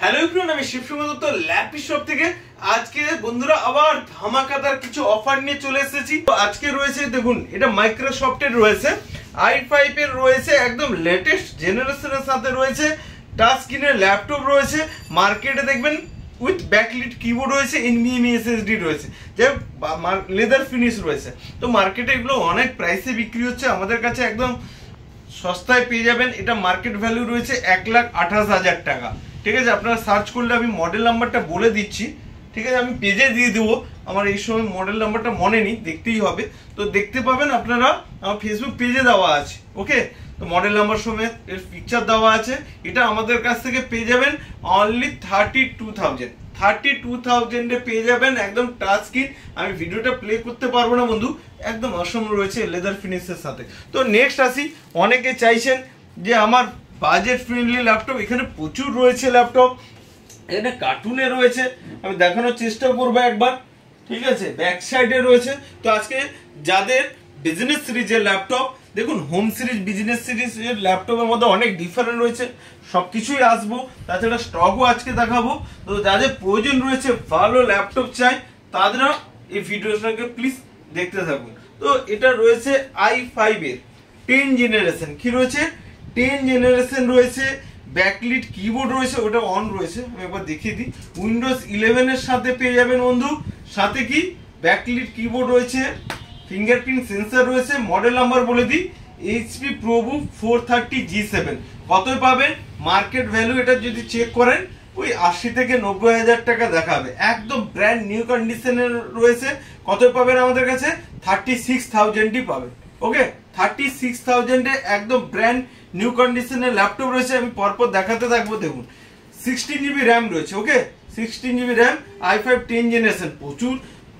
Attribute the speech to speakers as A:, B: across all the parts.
A: Hello everyone, আমি শিবসুমন Dutta lappy shop থেকে। আজকে বন্ধুরা আবার ধামাকাদার কিছু অফার নিয়ে চলে এসেছি। তো আজকে রয়েছে দেখুন, এটা মাইক্রোসফটের রয়েছে, i5 এর রয়েছে, একদম লেটেস্ট জেনারেশনের সাথে রয়েছে, টাচ স্ক্রিনের ল্যাপটপ রয়েছে। মার্কেটে দেখবেন উইথ ব্যাকলিট কিবোর্ড রয়েছে, এনভিএমই এসএসডি রয়েছে, যে লেদার ফিনিশ রয়েছে। তো মার্কেটে এগুলো অনেক প্রাইসে বিক্রি হচ্ছে, আমাদের কাছে একদম সস্তায় পেয়ে যাবেন। এটা মার্কেট ভ্যালু রয়েছে 1,28,000 টাকা। ঠিক আছে, আপনারা সার্চ করলে আমি মডেল নাম্বারটা বলে দিচ্ছি। ঠিক আছে, আমি পেজে দিয়ে দেবো, আমার এই সময় মডেল নাম্বারটা মনে নেই, দেখতেই হবে। তো দেখতে পাবেন আপনারা, আমার ফেসবুক পেজে দেওয়া আছে। ওকে, তো মডেল নাম্বার সমেত এর পিকচার দেওয়া আছে। এটা আমাদের কাছ থেকে পেয়ে যাবেন অনলি 32,000 পেয়ে যাবেন, একদম টাচ স্ক্রিন। আমি ভিডিওটা প্লে করতে পারবো না বন্ধু, একদম অসম রয়েছে লেদার ফিনিশের সাথে। তো নেক্সট আসি, অনেকে চাইছেন যে আমার বাজেট ফ্রেন্ডলি ল্যাপটপ, এখানে প্রচুর রয়েছে ল্যাপটপ, এখানে কার্টুনে রয়েছে, আমি দেখানোর চেষ্টা করবো একবার। ঠিক আছে, ব্যাক সাইডে রয়েছে। তো আজকে যাদের বিজনেস সিরিজের ল্যাপটপ, দেখুন হোম সিরিজ বিজনেস সিরিজের ল্যাপটপের মধ্যে অনেক ডিফারেন্ট রয়েছে, সবকিছুই আসবো, তাছাড়া স্টকও আজকে দেখাবো। তো যাদের প্রয়োজন রয়েছে, ভালো ল্যাপটপ চাই, তাদেরও এই ভিডিওটাকে প্লিজ দেখতে থাকুন। তো এটা রয়েছে i5 এর 10 জেনারেশন। কি রয়েছে? 10 জেনারেশন রয়েছে, ব্যাকলিট কিবোর্ড রয়েছে, ওটা অন রয়েছে, আমি একবার দেখিয়ে দিই। উইন্ডোজ 11 এর সাথে পেয়ে যাবেন বন্ধু, সাথে কি ব্যাকলিট কিবোর্ড রয়েছে, ফিঙ্গারপ্রিন্ট সেন্সর রয়েছে। মডেল নাম্বার বলে দিই, এইচপি প্রোবুক 430G7। কতই পাবেন? মার্কেট ভ্যালু এটা যদি চেক করেন ওই 80 থেকে 90,000 টাকা দেখাবে, একদম ব্র্যান্ড নিউ কন্ডিশনের রয়েছে। কতই পাবেন আমাদের কাছে? 36,000ই পাবেন। ওকে, 36,000 এ একদম ব্র্যান্ড নিউ কন্ডিশনের ল্যাপটপ রয়েছে। আমি পরপর দেখাতে থাকবো। দেখুন 16GB র্যাম রয়েছে। ওকে, 16GB র্যাম, i5 10 জেনারেশন। প্রচুর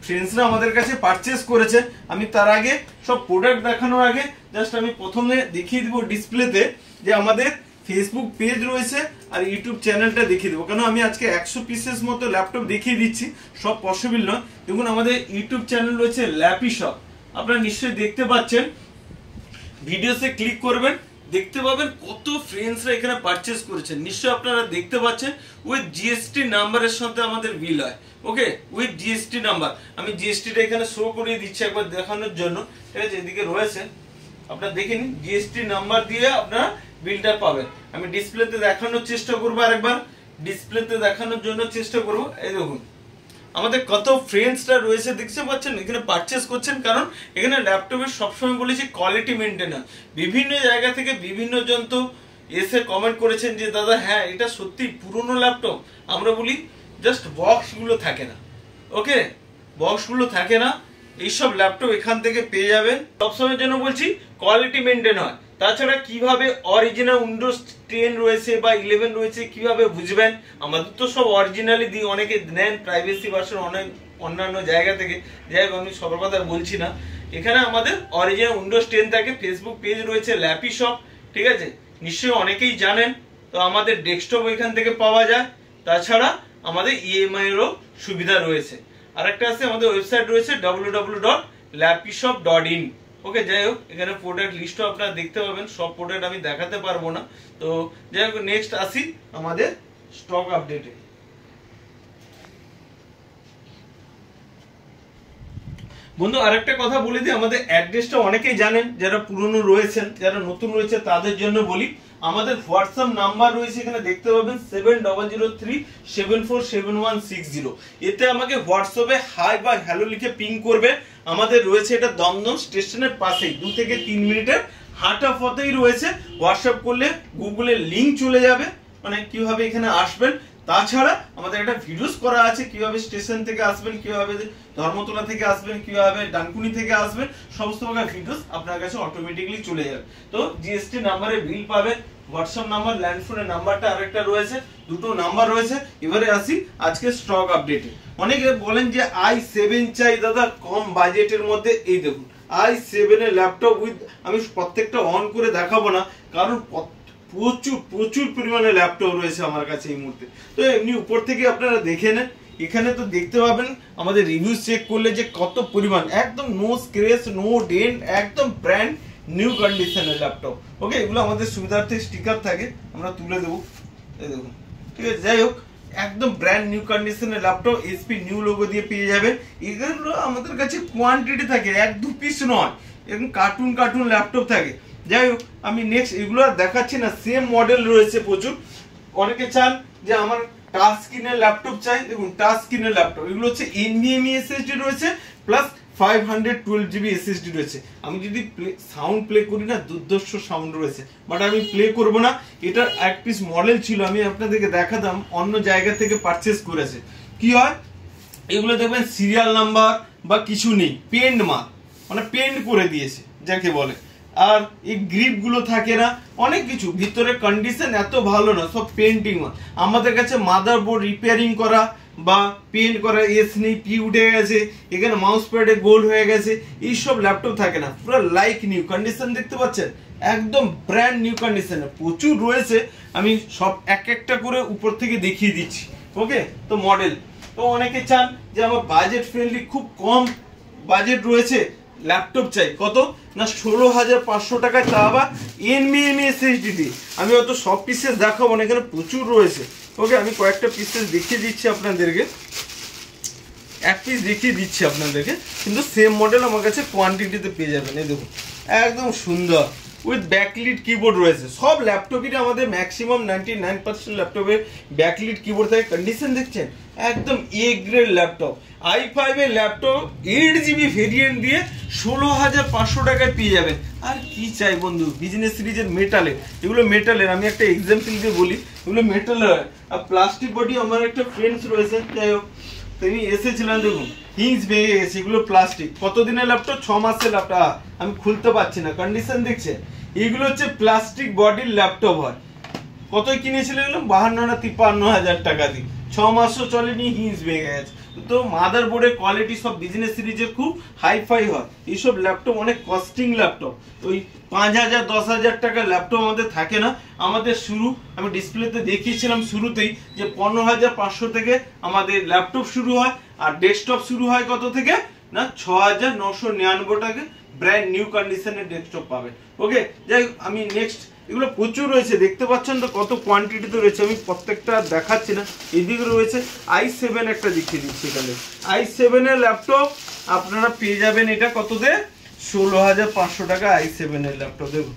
A: ফ্রেন্ডসরা আমাদের কাছে পারচেস করেছে। আমি তার আগে সব প্রোডাক্ট দেখানোর আগে জাস্ট আমি প্রথমে দেখিয়ে দিব ডিসপ্লেতে যে আমাদের ফেসবুক পেজ রয়েছে আর ইউটিউব চ্যানেলটা দেখিয়ে দেবো, কেন আমি আজকে 100 পিসেস মতো ল্যাপটপ দেখিয়ে দিচ্ছি, সব পসিবল নয়। দেখুন আমাদের ইউটিউব চ্যানেল রয়েছে ল্যাপি শপ, আপনারা নিশ্চয়ই দেখতে পাচ্ছেন। ভিডিওতে ক্লিক করবেন, দেখতে পাবেন কত ফ্রেন্ডসরা এখানে পারচেস করেছেন, নিশ্চয়ই আপনারা দেখতে পাচ্ছেন। উইথ জিএসটি নাম্বারের সাথে আমাদের বিল হয়। ওকে, উইথ জিএসটি নাম্বার, আমি জিএসটিটা এখানে শো করিয়ে দিচ্ছি একবার দেখানোর জন্য। ঠিক আছে, এদিকে রয়েছে, আপনারা দেখে নিন, জিএসটি নাম্বার দিয়ে আপনারা বিলটা পাবেন। আমি ডিসপ্লেতে দেখানোর চেষ্টা করবো, আরেকবার ডিসপ্লেতে দেখানোর জন্য চেষ্টা করবো। এই দেখুন আমাদের কত ফ্রেন্ডসরা রয়েছে, দেখতে পাচ্ছেন, এখানে পারচেস করছেন। কারণ এখানে ল্যাপটপের সবসময় বলেছি কোয়ালিটি মেনটেন। বিভিন্ন জায়গা থেকে বিভিন্ন জন তো এসে কমেন্ট করেছেন যে দাদা হ্যাঁ এটা সত্যি পুরনো ল্যাপটপ। আমরা বলি জাস্ট বক্সগুলো থাকে না। ওকে, বক্সগুলো থাকে না, এইসব ল্যাপটপ এখান থেকে পেয়ে যাবেন। সবসময়ের জন্য বলছি কোয়ালিটি মেনটেন হয়। তাছাড়া কিভাবে অরিজিনাল উইন্ডোজ 10 রয়েছে বা 11 রয়েছে কিভাবে বুঝবেন? আমাদের তো সব অরিজিনালি দিই, অনেকে নেন প্রাইভেসি ভার্সন অনেক অন্যান্য জায়গা থেকে। যাই হোক, আমি সবার কথা বলছি না, এখানে আমাদের অরিজিনাল উইন্ডোজ 10 থাকে। ফেসবুক পেজ রয়েছে ল্যাপি শপ, ঠিক আছে, নিশ্চয়ই অনেকেই জানেন। তো আমাদের ডেস্কটপ এখান থেকে পাওয়া যায়, তাছাড়া আমাদের ইএমআই এরও সুবিধা রয়েছে। আরেকটা আছে, আমাদের ওয়েবসাইট রয়েছে www.lapishop.in। ওকে, যাই হোক, এখানে প্রোডাক্ট লিস্টও আপনারা দেখতে পাবেন, সব প্রোডাক্ট আমি দেখাতে পারবো না। তো যাই হোক, নেক্সট আসি আমাদের স্টক আপডেটে। বন্ধু আরেকটা কথা বলে দিই, আমাদের অ্যাড্রেসটা অনেকেই জানেন, যারা পুরনো রয়েছেন, যারা নতুন রয়েছে তাদের জন্য বলি। আমাদের হোয়াটসঅ্যাপ নাম্বার রয়েছে, এখানে দেখতে পাবেন 7003747160। এতে আমাকে হোয়াটসঅ্যাপে হাই বা হ্যালো লিখে পিং করবে। আমাদের রয়েছে এটা দমদম স্টেশনের পাশেই, 2 থেকে 3 মিনিটের হাঁটা পথেই রয়েছে। হোয়াটসঅ্যাপ করলে গুগলের লিঙ্ক চলে যাবে, মানে কিভাবে এখানে আসবেন। তাছাড়া আমাদের একটা ভিডিওস করা আছে, কিভাবে স্টেশন থেকে আসবেন, কিভাবে ধর্মতলা থেকে আসবেন, কিভাবে ডানকুনি থেকে আসবেন, সমস্ত প্রকার ভিডিওস আপনার কাছে অটোমেটিকলি চলে যাবে। তো জিএসটি নাম্বারে বিল পাবেন, হোয়াটসঅ্যাপ নাম্বার, ল্যান্ডফোনের নাম্বারটা আরেকটা রয়েছে, দুটো নাম্বার রয়েছে। এবারে আসি আজকে স্টক আপডেটে। অনেকে বলেন যে i7 চাই দাদা কম বাজেটের মধ্যে। এই দেখুন i7 এর ল্যাপটপ উইথ, আমি প্রত্যেকটা অন করে দেখাবো না, কারণ প্রচুর প্রচুর পরিমাণে ল্যাপটপ রয়েছে আমার কাছে এই মুহূর্তে। তো এমনি উপর থেকে আপনারা দেখে নেন, এখানে তো দেখতে পাবেন আমাদের রিভিউ চেক করলে যে কত পরিমাণ, একদম নো স্ক্র্যাচ নো ডেন্ট, একদম ব্র্যান্ড নিউ কন্ডিশনের ল্যাপটপ। ওকে, এগুলো আমাদের সুবিধার্থে স্টিকার থাকে, আমরা তুলে দেবো। এই দেখুন, ঠিক আছে। যাই হোক, একদম ব্র্যান্ড নিউ কন্ডিশনের ল্যাপটপ, এসপি নিউ লোগো দিয়ে পেয়ে যাবেন। এগুলো আমাদের কাছে কোয়ান্টিটি থাকে, 1-2 পিস নয়, এরকম কার্টুন কার্টুন ল্যাপটপ থাকে। যাই হোক, আমি নেক্সট এগুলো আর দেখাচ্ছি না, সেম মডেল রয়েছে প্রচুর। অনেকে চান যে আমার টাচ স্ক্রিনের ল্যাপটপ চাই, দেখুন টাচ স্ক্রিনের ল্যাপটপ, এগুলো হচ্ছে NVMe SSD রয়েছে প্লাস 512GB SSD রয়েছে। আমি যদি সাউন্ড প্লে করি না, দুর্ধর্ষ সাউন্ড রয়েছে, বাট আমি প্লে করব না। এটার এক পিস মডেল ছিল, আমি আপনাদেরকে দেখাতাম, অন্য জায়গা থেকে পারচেস করেছে। কি হয়, এগুলো দেখবেন সিরিয়াল নাম্বার বা কিছু নেই, পেন্ড মার্ক, মানে পেন্ড করে দিয়েছে যাকে বলে। আর এই গ্রিপ গুলো থাকে না, অনেক কিছু, ভিতরে কন্ডিশন এত ভালো না, সব পেন্টিং। আমাদের কাছে মাদারবোর্ড রিপেয়ারিং করা বা পেন্ট করা, এস নেই, পি উঠে গেছে, এখানে মাউস প্যাডে গোল হয়ে গেছে, এইসব ল্যাপটপ থাকে না, পুরো লাইক নিউ কন্ডিশন দেখতে পাচ্ছেন, একদম ব্র্যান্ড নিউ কন্ডিশনে প্রচুর রয়েছে। আমি সব এক একটা করে উপর থেকে দেখিয়ে দিচ্ছি। ওকে, তো মডেল তো অনেকে চান যে আমার বাজেট ফ্রেন্ডলি, খুব কম বাজেট রয়েছে, ল্যাপটপ চাই, কত না 16,500 টাকায়, তা আবার NVMe SSD দিয়ে। আমি অত সব পিসেস দেখাবো না, এখানে প্রচুর রয়েছে। ওকে, আমি কয়েকটা পিসেস দেখিয়ে দিচ্ছি আপনাদেরকে, এক পিস দেখিয়ে দিচ্ছি আপনাদেরকে, কিন্তু সেম মডেল আমার কাছে কোয়ান্টিটিতে পেয়ে যাবেন। এই দেখুন, একদম সুন্দর উইথ ব্যাকলিট কিবোর্ড রয়েছে। সব ল্যাপটপেরই আমাদের ম্যাক্সিমাম 99% ল্যাপটপের ব্যাকলিট কিবোর্ড থাকে। কন্ডিশন দেখছেন, একদম এ গ্রেড ল্যাপটপ। i5 এর ল্যাপটপ 8GB ভেরিয়েন্ট দিয়ে 16,500 টাকায় পেয়ে যাবেন। আর কি চাই বন্ধু, বিজনেস সিরিজের মেটালের, এগুলো মেটালের, আমি একটা এক্সাম্পল দিয়ে বলি, এগুলো মেটালের। আর প্লাস্টিক বডি, আমার একটা ফ্রেন্ডস রয়েছে, যাই হোক, তিনি এসেছিলেন, দেখুন হিংস ভেঙে গেছে, এগুলো প্লাস্টিক। কতদিনের ল্যাপটপ? 6 মাসের ল্যাপটপ, আমি খুলতে পারছি না, কন্ডিশন দেখছেন। এগুলো হচ্ছে প্লাস্টিক বডির ল্যাপটপ হয়। কতই কিনেছিল এগুলো? 52 না 53,000 টাকা দিয়ে, 6 মাসও চলেনি, হিংস ভেঙে গেছে। তো মাদার বোর্ডের কোয়ালিটি সব বিজনেস সিরিজের খুব হাইফাই হয়। এইসব ল্যাপটপ অনেক কস্টিং ল্যাপটপ, ওই 5,000 10,000 টাকার ল্যাপটপ আমাদের থাকে না। আমাদের শুরু, আমি ডিসপ্লেতে দেখিয়েছিলাম শুরুতেই, যে 15,500 থেকে আমাদের ল্যাপটপ শুরু হয়, আর ডেস্কটপ শুরু হয় কত থেকে না 6,999 টাকা, ব্র্যান্ড নিউ কন্ডিশনের ডেস্কটপ পাবেন। ওকে, যাই হোক, আমি নেক্সট, এগুলো প্রচুর রয়েছে, দেখতে পাচ্ছেন তো কত কোয়ান্টিটিতে রয়েছে, আমি প্রত্যেকটা দেখাচ্ছি না। এদিকে রয়েছে i7, একটা দেখিয়ে দিচ্ছি। এখানে i7 এর ল্যাপটপ আপনারা পেয়ে যাবেন, এটা কততে? 16,500 টাকা i7 এর ল্যাপটপ। দেখুন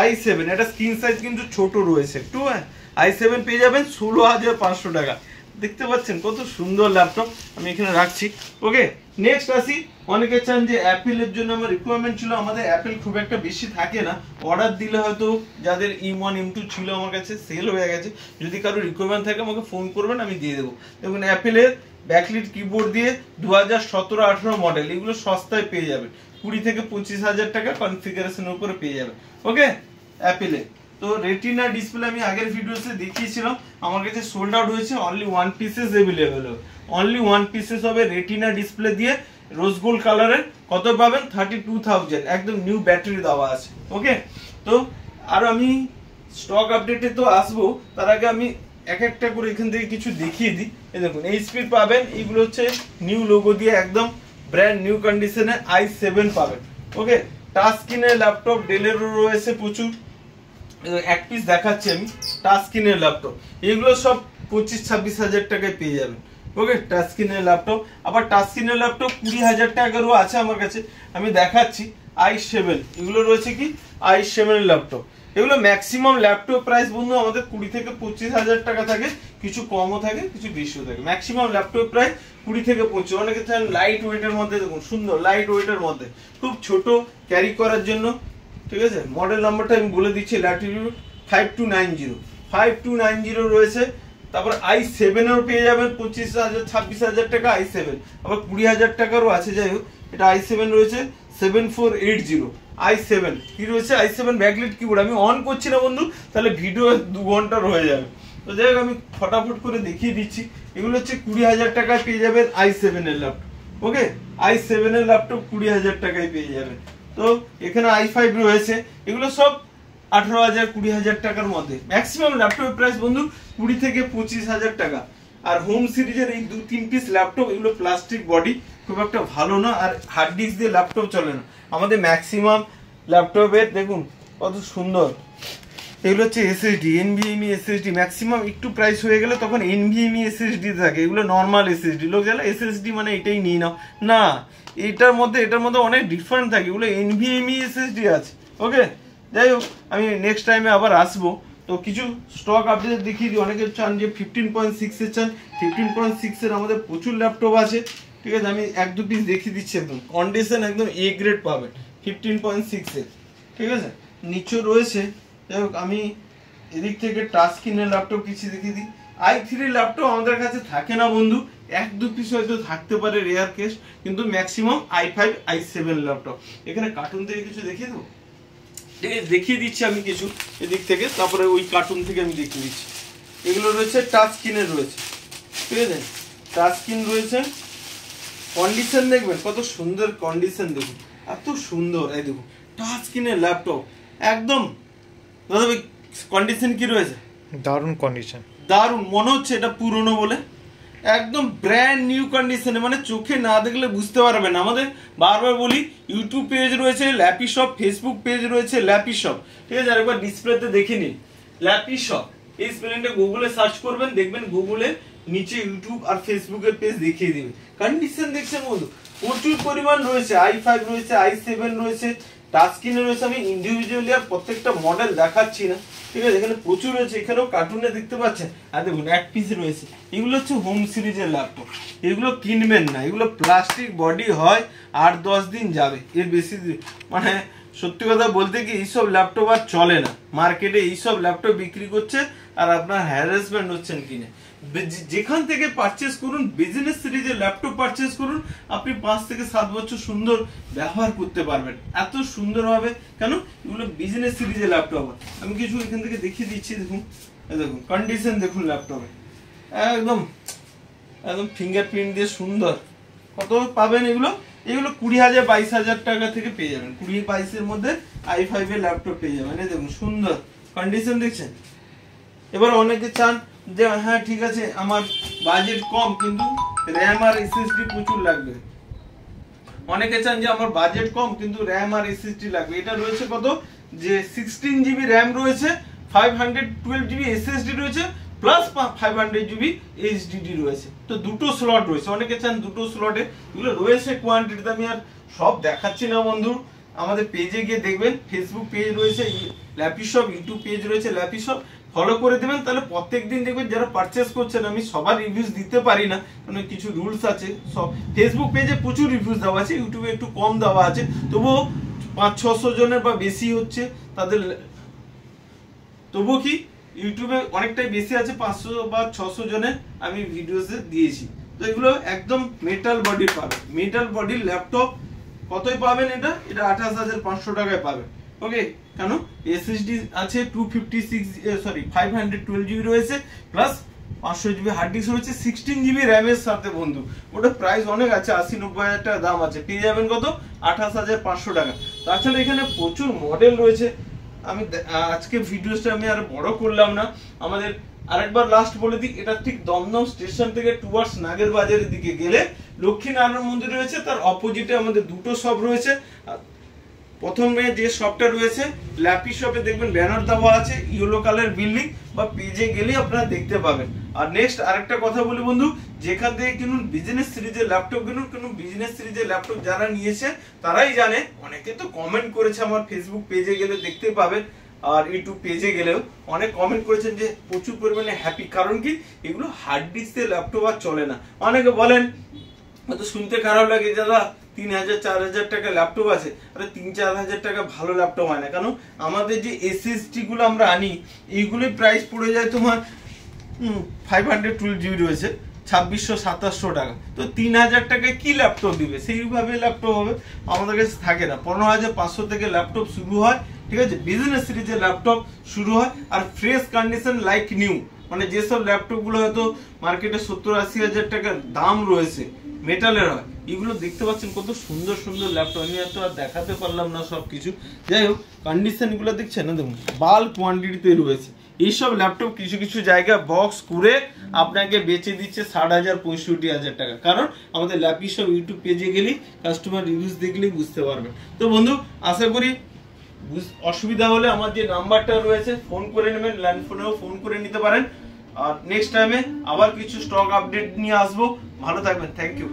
A: i7, এটা স্ক্রিন সাইজ কিন্তু ছোট রয়েছে একটু, হ্যাঁ, i7 পেয়ে যাবেন 16,500 টাকা। দেখতে পাচ্ছেন কত সুন্দর ল্যাপটপ, আমি এখানে রাখছি। ওকে, নেক্সট আসি, অনেকে চান যে অ্যাপেলের জন্য আমার রিকোয়ারমেন্ট ছিল, আমাদের অ্যাপেল খুব একটা বেশি থাকে না, অর্ডার দিলে হয়তো যাদের M1 M2 ছিল আমার কাছে সেল হয়ে গেছে। যদি কারো রিকোয়ারমেন্ট থাকে আমাকে ফোন করবেন, আমি দিয়ে দেবো। দেখুন অ্যাপেলের ব্যাকলিট কিবোর্ড দিয়ে 2017-18 মডেল, এগুলো সস্তায় পেয়ে যাবেন, 20 থেকে 25,000 টাকা কনফিগারেশনের উপরে পেয়ে যাবেন। ওকে, অ্যাপেলে তো রেটিনা ডিসপ্লে আমি আগের ভিডিওতে দেখিয়েছিলাম, আমার কাছে সোল্ড আউট হয়েছে, অনলি 1 পিসেস अवेलेबल হবে, অনলি 1 পিসেস হবে রেটিনা ডিসপ্লে দিয়ে, রোজ গোল্ড কালারের। কত পাবেন? 32,000, একদম নিউ ব্যাটারি দেওয়া আছে। ওকে, তো আর আমি স্টক আপডেটে তো আসবো, তার আগে আমি এক একটা করে এখান থেকে কিছু দেখিয়ে দিই। এই দেখুন এইচপি পাবেন, এগুলো হচ্ছে নিউ লোগো দিয়ে একদম ব্র্যান্ড নিউ কন্ডিশনে i7 পাবেন। ওকে, টাচ স্ক্রিনের ল্যাপটপ ডেলেরও রয়েছে প্রচুর, এক পিস দেখাচ্ছি আমি, টাচ স্ক্রিনের ল্যাপটপ, এগুলো সব 25-26,000 টাকায় পেয়ে যাবেন। ওকে, টাচ স্ক্রিনের ল্যাপটপ, আবার টাচ স্ক্রিনের ল্যাপটপ 20,000 টাকারও আছে আমার কাছে, আমি দেখাচ্ছি। i7, এগুলো রয়েছে কি i7 এর ল্যাপটপ, এগুলো ম্যাক্সিমাম ল্যাপটপ প্রাইস বন্ধু আমাদের 20 থেকে 25,000 টাকা থাকে, কিছু কমও থাকে কিছু বেশিও থাকে, ম্যাক্সিমাম ল্যাপটপ প্রাইস 20 থেকে 25। অনেকে চান লাইট ওয়েটের মধ্যে, দেখুন সুন্দর লাইট ওয়েটের মধ্যে, খুব ছোট ক্যারি করার জন্য। ঠিক আছে, মডেল নাম্বারটা আমি বলে দিচ্ছি, ল্যাটিটিউড 5290 রয়েছে। তারপর i7 এরও পেয়ে যাবেন 25,000-26,000 টাকা i7, আবার 20,000 টাকারও আছে। যাই হোক, এটা i7 রয়েছে 7480 i7 কি রয়েছে, i7 ব্যাকলিট কিবোর্ড। আমি অন করছি না বন্ধু, তাহলে ভিডিও 2 ঘন্টার হয়ে যাবে। তো যাই হোক, আমি ফটাফট করে দেখিয়ে দিচ্ছি। এগুলো হচ্ছে 20,000 টাকায় পেয়ে যাবেন i7 এর ল্যাপটপ। ওকে, i7 এর ল্যাপটপ 20,000 টাকায় পেয়ে যাবেন। তো এখানে i5 রয়েছে, এগুলো সব 18,000-20,000 টাকার মধ্যে। ম্যাক্সিমাম ল্যাপটপের প্রাইস বন্ধু 20 থেকে 25,000 টাকা। আর হোম সিরিজের এই 2-3 পিস ল্যাপটপ, এগুলো প্লাস্টিক বডি, খুব একটা ভালো না, আর হার্ড ডিস্ক দিয়ে ল্যাপটপ চলে না। আমাদের ম্যাক্সিমাম ল্যাপটপের দেখুন কত সুন্দর এগুলো হচ্ছে এসএসডি, এনভিএমই এসএসডি। ম্যাক্সিমাম একটু প্রাইস হয়ে গেলে তখন এনভিএমই এসএসডি থাকে, এগুলো নর্মাল এসএসডি। লোক জানে এসএসডি মানে এটাই নিয়ে নাও, না, এটার মধ্যে অনেক ডিফারেন্ট থাকে, এগুলো এনভিএমই এসএসডি আছে। ওকে, যাই হোক, আমি নেক্সট টাইমে আবার আসবো। তো কিছু স্টক আপডেট দেখিয়ে দিই। অনেকে চান যে 15.6 চান, 15.6 আমাদের প্রচুর ল্যাপটপ আছে, ঠিক আছে। আমি এক দু পিস দেখিয়ে দিচ্ছি, একদম কন্ডিশন একদম এ গ্রেড পাবেন 15.6 ঠিক আছে। নিচে রয়েছে, যাই হোক, আমি এদিক থেকে টাচ স্ক্রিনের ল্যাপটপ কিছু দেখিয়ে দিই। i3 ল্যাপটপ আমাদের কাছে থাকে না বন্ধু, এক দু পিস হয়তো থাকতে পারে, রেয়ার কেস, কিন্তু ম্যাক্সিমাম i5 i7 ল্যাপটপ। এখানে কার্টুন থেকে কিছু দেখিয়ে দেবো, ঠিক আছে, দেখিয়ে দিচ্ছি আমি কিছু এদিক থেকে, তারপরে ওই কার্টুন থেকে আমি দেখিয়ে দিচ্ছি। এগুলো রয়েছে টাচ স্ক্রিনের রয়েছে, ঠিক আছে, টাচ স্ক্রিন রয়েছে। কন্ডিশন দেখবেন কত সুন্দর কন্ডিশন, দেখুন এত সুন্দর, এই দেখুন টাচ স্ক্রিনের ল্যাপটপ একদম। দাদা ভাই কন্ডিশন কি রয়েছে?
B: দারুণ কন্ডিশন,
A: দারুণ, মনে হচ্ছে এটা পুরনো বলে, একদম ব্র্যান্ড নিউ কন্ডিশনে, মানে চোখে না দেখলে বুঝতে পারবেন না। আমাদের বারবার বলি, ইউটিউব পেজ রয়েছে ল্যাপি শপ, ফেসবুক পেজ রয়েছে ল্যাপি শপ, ঠিক আছে। আরেকবার ডিসপ্লেতে দেখে নিন ল্যাপি শপ, এই স্পেলিংটা গুগলে সার্চ করবেন, দেখবেন গুগলে নিচে ইউটিউব আর ফেসবুকের পেজ দেখিয়ে দিবে। কন্ডিশন দেখছেন বন্ধু, প্রচুর পরিমাণ রয়েছে, i5 রয়েছে, i7 রয়েছে, টাচ স্ক্রিনে রয়েছে। আমি ইন্ডিভিজুয়ালি আর প্রত্যেকটা মডেল দেখাচ্ছি না, ঠিক আছে, এখানে প্রচুর রয়েছে। এখানেও কার্টুনে দেখতে পাচ্ছেন, আর দেখুন এক পিস রয়েছে। এগুলো হচ্ছে হোম সিরিজের ল্যাপটপ, এগুলো কিনবেন না, এগুলো প্লাস্টিক বডি হয়, 8-10 দিন যাবে, এর বেশি মানে সত্যি কথা বলতে কি এইসব ল্যাপটপ আর চলে না মার্কেটে, এইসব ল্যাপটপ বিক্রি করছে আর আপনার হ্যারাসমেন্ট হচ্ছেন কিনে। যেখান থেকে পারচেস করুন, বিজনেস সিরিজের ল্যাপটপ পারচেস করুন, আপনি 5 থেকে 7 বছর সুন্দর ব্যবহার করতে পারবেন, এত সুন্দরভাবে। কেন? এগুলো বিজনেস সিরিজের ল্যাপটপ। আমি কিছু এখান থেকে দেখিয়ে দিচ্ছি, দেখুন, দেখুন কন্ডিশন দেখুন ল্যাপটপে, একদম একদম ফিঙ্গারপ্রিন্ট দিয়ে সুন্দর। কত পাবেন এগুলো? এগুলো 20,000-22,000 টাকা থেকে পেয়ে যাবেন, 20-22 মধ্যে i5 এর ল্যাপটপ পেয়ে যাবেন। এই দেখুন সুন্দর কন্ডিশন দেখছেন। এবার অনেকে চান যে হ্যাঁ ঠিক আছে আমার বাজেট কম কিন্তু র্যাম আর এসএসডি প্রচুর লাগবে, অনেকে চান যে আমার বাজেট কম কিন্তু র্যাম আর এসএসডি লাগবে। এটা রয়েছে কত, যে 16 জিবি র্যাম রয়েছে, 512 জিবি এসএসডি রয়েছে, প্লাস 500 জিবি এইচডিডি রয়েছে। তো দুটো স্লট রয়েছে, অনেকে চান দুটো স্লটে, এগুলো রয়েছে কোয়ান্টিটিতে। আমি আর সব দেখাচ্ছি না বন্ধু, আমাদের পেজে গিয়ে দেখবেন, ফেসবুক পেজ রয়েছে ল্যাপি শপ, ইউটিউব পেজ রয়েছে ল্যাপি শপ, ফলো করে দেবেন, তাহলে প্রত্যেকদিন দেখবেন যারা পারচেস করছেন। আমি সবার রিভিউজ দিতে পারি না, কারণ কিছু রুলস আছে। সব ফেসবুক পেজে প্রচুর রিভিউজ দেওয়া আছে, ইউটিউবে একটু কম দেওয়া আছে, তবুও 500-600 জনের বা বেশি হচ্ছে তাদের, তবুও কি ইউটিউবে অনেকটাই বেশি আছে, 500 বা 600 জনের আমি ভিডিওসে দিয়েছি। তো এগুলো একদম মেটাল বডির পাবেন, মেটাল বডির ল্যাপটপ। কতই পাবেন? এটা 28,500 টাকায় পাবেন। ওকে, কেন? এসএসডি আছে 512 জিবি রয়েছে, প্লাস 500 জিবি হার্ড ডিস্ক রয়েছে, 16 জিবি র্যামের সাথে বন্ধু। ওটা প্রাইস অনেক আছে, 80-90 হাজার টাকা দাম আছে, পেয়ে যাবেন কত? 28,500 টাকা। তাছাড়া এখানে প্রচুর মডেল রয়েছে। আমি আজকে ভিডিওটা আমি আর বড় করলাম না, আমাদের আরেকবার লাস্ট বলে দিই, এটা ঠিক দমদম স্টেশন থেকে টুয়ার্ডস নাগের বাজারের দিকে গেলে লক্ষ্মীনারায়ণ মন্দির রয়েছে, তার অপোজিটে আমাদের দুটো শপ রয়েছে। প্রথমে যে শপটা রয়েছে ল্যাপি শপে দেখবেন ব্যানার দেওয়া আছে, ইয়েলো কালার বিল্ডিং, বা পেজে গেলে আপনারা দেখতে পাবেন। আর নেক্সট আরেকটা কথা বলি বন্ধু, যেখান থেকে কিনুন বিজনেস সিরিজের ল্যাপটপ কিনুন, বিজনেস সিরিজের ল্যাপটপ যারা নিয়েছে তারাই জানে। অনেকে তো কমেন্ট করেছে, আমার ফেসবুক পেজে গেলে দেখতে পাবেন, আর ইউটিউব পেজে গেলেও অনেক কমেন্ট করেছেন যে প্রচুর পরিমাণে হ্যাপি। কারণ কি, এগুলো হার্ড ডিস্কের ল্যাপটপ আর চলে না। অনেকে বলেন, হয়তো শুনতে খারাপ লাগে, দাদা 3,000-4,000 টাকা ল্যাপটপ আছে, আরে 3-4 টাকা ভালো ল্যাপটপ হয় না। কেন? আমাদের যে এসএসডি গুলো আমরা আনি, এইগুলোর প্রাইস পড়ে যায় তোমার 512 জিবি রয়েছে 2,600-2,700 টাকা। তো 3,000 টাকায় কি ল্যাপটপ দিবে? সেইভাবে ল্যাপটপ হবে আমাদের কাছে থাকে না। 15,500 থেকে ল্যাপটপ শুরু হয়, ঠিক আছে, বিজনেস সিরিজের ল্যাপটপ শুরু হয়। আর ফ্রেশ কন্ডিশন লাইক নিউ, মানে যেসব ল্যাপটপ গুলো হয়তো মার্কেটে 70-80 হাজার টাকার দাম রয়েছে, মেটালের হয়, এগুলো দেখতে পাচ্ছেন কত সুন্দর সুন্দর ল্যাপটপ। আমি এত আর দেখাতে পারলাম না সবকিছু, যাই হোক কন্ডিশন গুলো দেখছেন না, দেখুন বাল্ক কোয়ান্টিটিতে রয়েছে। এইসব ল্যাপটপ কিছু কিছু জায়গা বক্স করে আপনাকে বেচে দিচ্ছে 60,000-65,000 টাকা। কারণ আমাদের ল্যাপি শপ ইউটিউব পেজে গেলেই কাস্টমার রিভিউজ দেখলেই বুঝতে পারবেন। তো বন্ধু, আশা করি অসুবিধা হলে আমার যে নাম্বারটা রয়েছে ফোন করে নেবেন, ল্যান্ড ফোনেও ফোন করে নিতে পারেন। আর নেক্সট টাইমে আবার কিছু স্টক আপডেট নিয়ে আসবো। ভালো থাকবেন, থ্যাংক ইউ।